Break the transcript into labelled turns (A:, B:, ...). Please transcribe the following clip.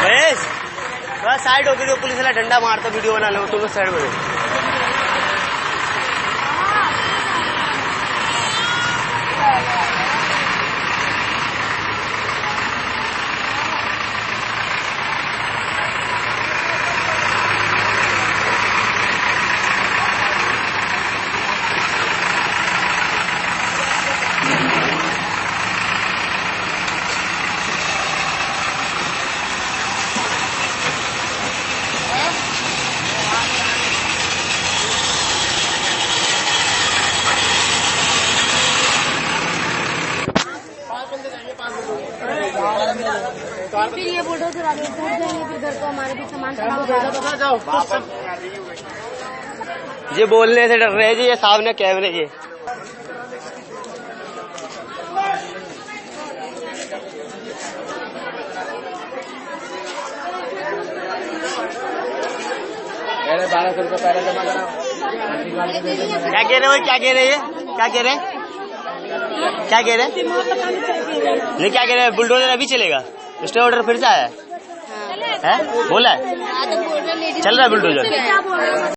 A: महेश थोड़ा साइड होकर जो पुलिस वाला डंडा मारता वीडियो बना लो तुम साइड में।
B: फिर ये बुलडोजर आगे टूट जाएंगे, फिर घर को हमारे भी सामान खराब हो जाएगा।
A: ये बोलने से डर रहे जी, ये सामने कैमरे ये ₹1200 पहले जमा करा। क्या कह रहे हो? क्या कह रहे हैं? क्या कह रहे हैं? क्या कह रहे हैं? नहीं क्या कह रहे हैं? बुलडोजर अभी चलेगा? स्टे ऑर्डर फिर से आया है? बोला है चल रहा है बुलडोजर।